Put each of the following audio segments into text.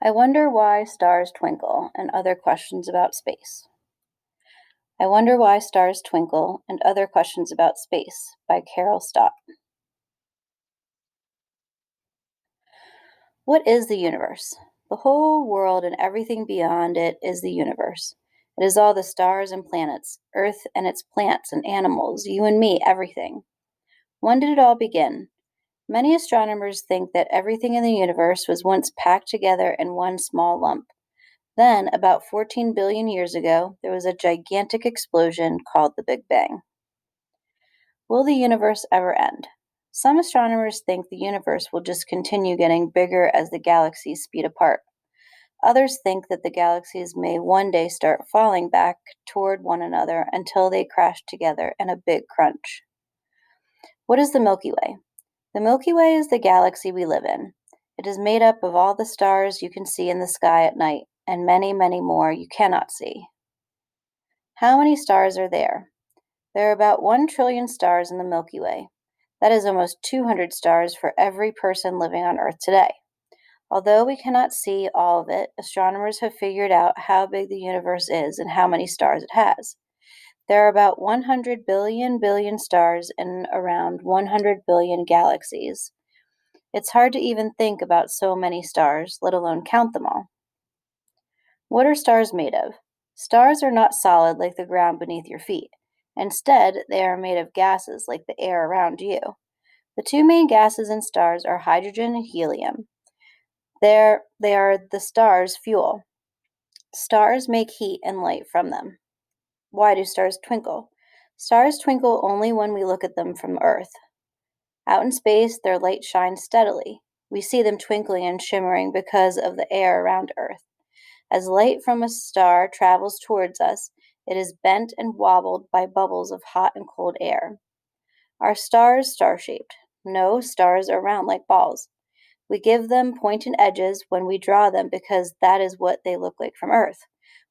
I wonder why stars twinkle and other questions about space. I Wonder Why Stars Twinkle and Other Questions About Space by Carol Stott. What is the universe? The whole world and everything beyond it is the universe. It is all the stars and planets, Earth and its plants and animals, you and me, everything. When did it all begin? Many astronomers think that everything in the universe was once packed together in one small lump. Then, about 14 billion years ago, there was a gigantic explosion called the Big Bang. Will the universe ever end? Some astronomers think the universe will just continue getting bigger as the galaxies speed apart. Others think that the galaxies may one day start falling back toward one another until they crash together in a big crunch. What is the Milky Way? The Milky Way is the galaxy we live in. It is made up of all the stars you can see in the sky at night, and many, many more you cannot see. How many stars are there? There are about 1 trillion stars in the Milky Way. That is almost 200 stars for every person living on Earth today. Although we cannot see all of it, astronomers have figured out how big the universe is and how many stars it has. There are about 100 billion stars and around 100 billion galaxies. It's hard to even think about so many stars, let alone count them all. What are stars made of? Stars are not solid like the ground beneath your feet. Instead, they are made of gases like the air around you. The two main gases in stars are hydrogen and helium. They are the star's fuel. Stars make heat and light from them. Why do stars twinkle? Stars twinkle only when we look at them from Earth. Out in space, their light shines steadily. We see them twinkling and shimmering because of the air around Earth. As light from a star travels towards us, it is bent and wobbled by bubbles of hot and cold air. Are stars star-shaped? No, stars are round like balls. We give them pointed edges when we draw them because that is what they look like from Earth,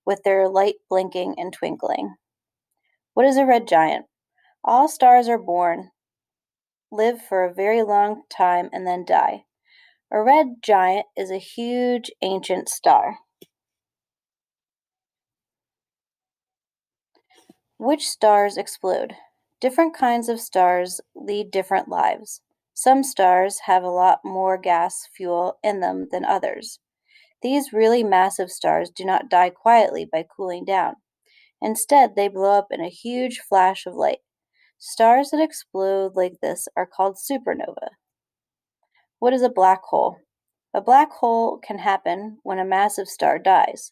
with their light blinking and twinkling. What is a red giant? All stars are born, live for a very long time, and then die. A red giant is a huge ancient star. Which stars explode? Different kinds of stars lead different lives. Some stars have a lot more gas fuel in them than others. These really massive stars do not die quietly by cooling down. Instead, they blow up in a huge flash of light. Stars that explode like this are called supernova. What is a black hole? A black hole can happen when a massive star dies.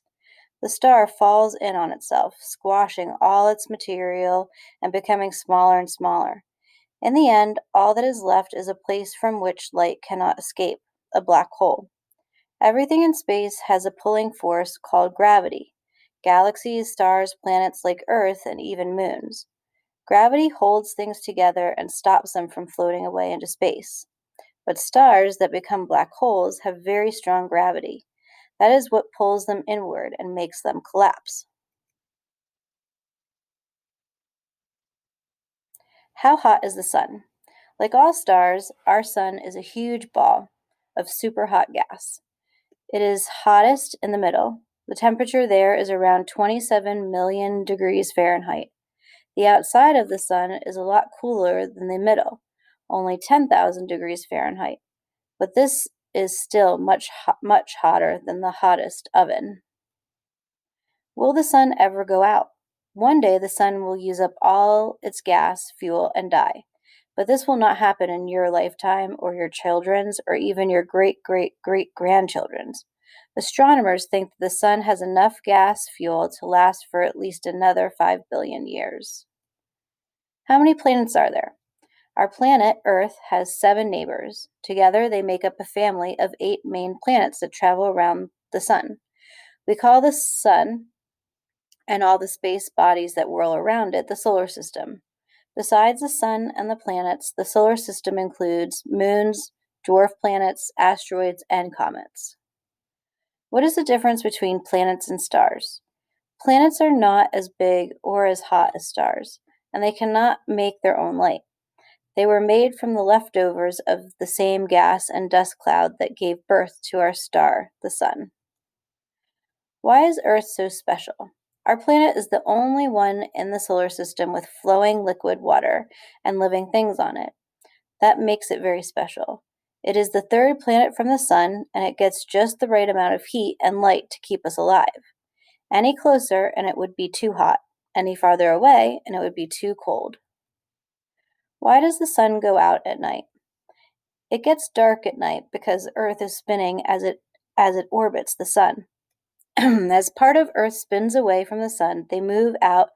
The star falls in on itself, squashing all its material and becoming smaller and smaller. In the end, all that is left is a place from which light cannot escape, a black hole. Everything in space has a pulling force called gravity. Galaxies, stars, planets like Earth, and even moons. Gravity holds things together and stops them from floating away into space. But stars that become black holes have very strong gravity. That is what pulls them inward and makes them collapse. How hot is the sun? Like all stars, our sun is a huge ball of super hot gas. It is hottest in the middle. The temperature there is around 27 million degrees Fahrenheit. The outside of the sun is a lot cooler than the middle, only 10,000 degrees Fahrenheit. But this is still much hotter than the hottest oven. Will the sun ever go out? One day the sun will use up all its gas, fuel, and die. But this will not happen in your lifetime or your children's or even your great great great grandchildren's. Astronomers think that the sun has enough gas fuel to last for at least another 5 billion years. How many planets are there? Our planet, Earth, has 7 neighbors. Together, they make up a family of 8 main planets that travel around the sun. We call the sun and all the space bodies that whirl around it the solar system. Besides the sun and the planets, the solar system includes moons, dwarf planets, asteroids, and comets. What is the difference between planets and stars? Planets are not as big or as hot as stars, and they cannot make their own light. They were made from the leftovers of the same gas and dust cloud that gave birth to our star, the sun. Why is Earth so special? Our planet is the only one in the solar system with flowing liquid water and living things on it. That makes it very special. It is the third planet from the sun, and it gets just the right amount of heat and light to keep us alive. Any closer, and it would be too hot. Any farther away, and it would be too cold. Why does the sun go out at night? It gets dark at night because Earth is spinning as it orbits the sun. As part of Earth spins away from the sun, they move out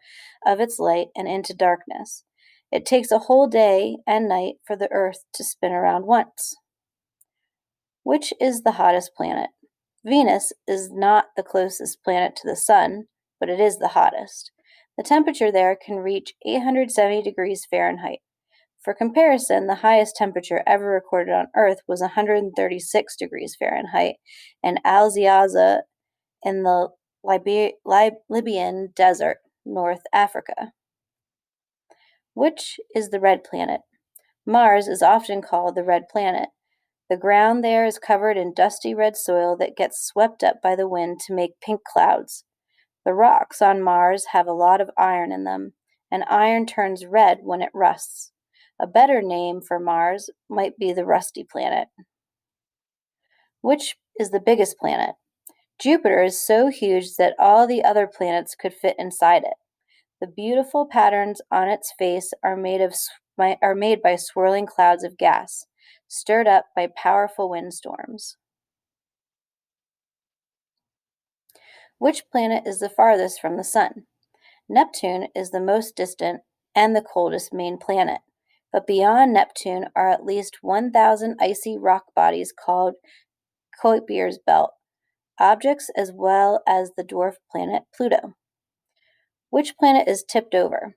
of its light and into darkness. It takes a whole day and night for the Earth to spin around once. Which is the hottest planet? Venus is not the closest planet to the sun, but it is the hottest. The temperature there can reach 870 degrees Fahrenheit. For comparison, the highest temperature ever recorded on Earth was 136 degrees Fahrenheit in Al Ziaza in the Libyan desert, North Africa. Which is the red planet? Mars is often called the red planet. The ground there is covered in dusty red soil that gets swept up by the wind to make pink clouds. The rocks on Mars have a lot of iron in them, and iron turns red when it rusts. A better name for Mars might be the rusty planet. Which is the biggest planet? Jupiter is so huge that all the other planets could fit inside it. The beautiful patterns on its face are made by swirling clouds of gas, stirred up by powerful windstorms. Which planet is the farthest from the sun? Neptune is the most distant and the coldest main planet, but beyond Neptune are at least 1,000 icy rock bodies called Kuiper's Belt objects as well as the dwarf planet Pluto. Which planet is tipped over?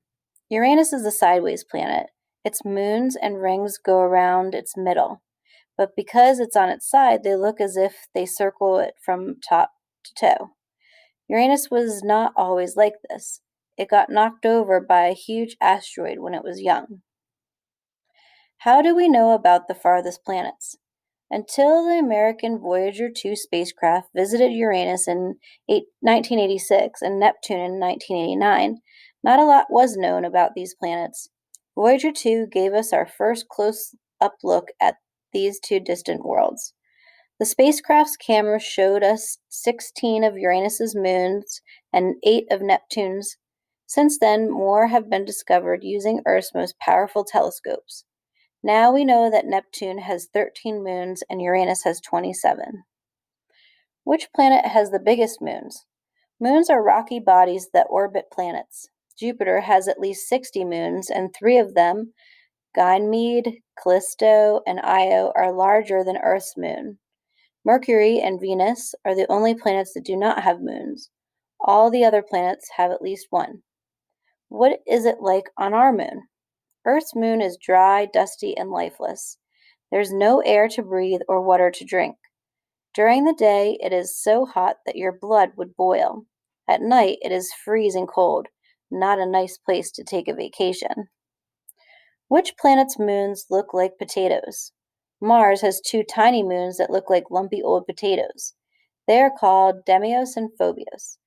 Uranus is a sideways planet. Its moons and rings go around its middle, but because it's on its side, they look as if they circle it from top to toe. Uranus was not always like this. It got knocked over by a huge asteroid when it was young. How do we know about the farthest planets? Until the American Voyager 2 spacecraft visited Uranus in 1986 and Neptune in 1989, not a lot was known about these planets. Voyager 2 gave us our first close up look at these two distant worlds. The spacecraft's camera showed us 16 of Uranus's moons and 8 of Neptune's. Since then, more have been discovered using Earth's most powerful telescopes. Now we know that Neptune has 13 moons and Uranus has 27. Which planet has the biggest moons? Moons are rocky bodies that orbit planets. Jupiter has at least 60 moons, and 3 of them, Ganymede, Callisto, and Io, are larger than Earth's moon. Mercury and Venus are the only planets that do not have moons. All the other planets have at least one. What is it like on our moon? Earth's moon is dry, dusty, and lifeless. There's no air to breathe or water to drink. During the day, it is so hot that your blood would boil. At night, it is freezing cold, not a nice place to take a vacation. Which planet's moons look like potatoes? Mars has 2 tiny moons that look like lumpy old potatoes. They are called Deimos and Phobos,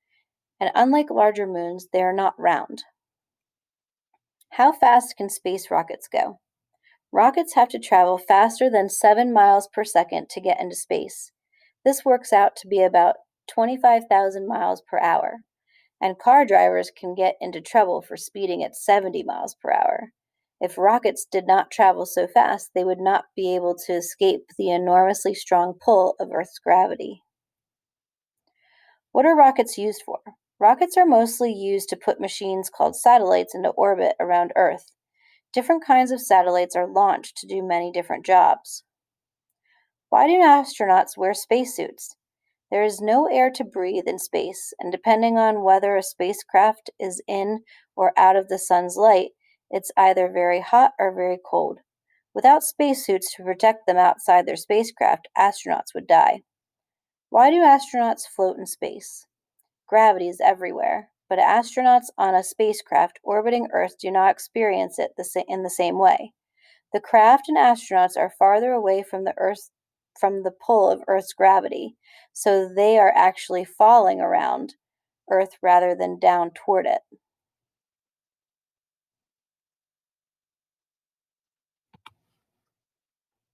and unlike larger moons, they are not round. How fast can space rockets go? Rockets have to travel faster than 7 miles per second to get into space. This works out to be about 25,000 miles per hour, and car drivers can get into trouble for speeding at 70 miles per hour. If rockets did not travel so fast, they would not be able to escape the enormously strong pull of Earth's gravity. What are rockets used for? Rockets are mostly used to put machines called satellites into orbit around Earth. Different kinds of satellites are launched to do many different jobs. Why do astronauts wear spacesuits? There is no air to breathe in space, and depending on whether a spacecraft is in or out of the sun's light, it's either very hot or very cold. Without spacesuits to protect them outside their spacecraft, astronauts would die. Why do astronauts float in space? Gravity is everywhere, but astronauts on a spacecraft orbiting Earth do not experience it in the same way. The craft and astronauts are farther away from the Earth from the pull of Earth's gravity, so they are actually falling around Earth rather than down toward it.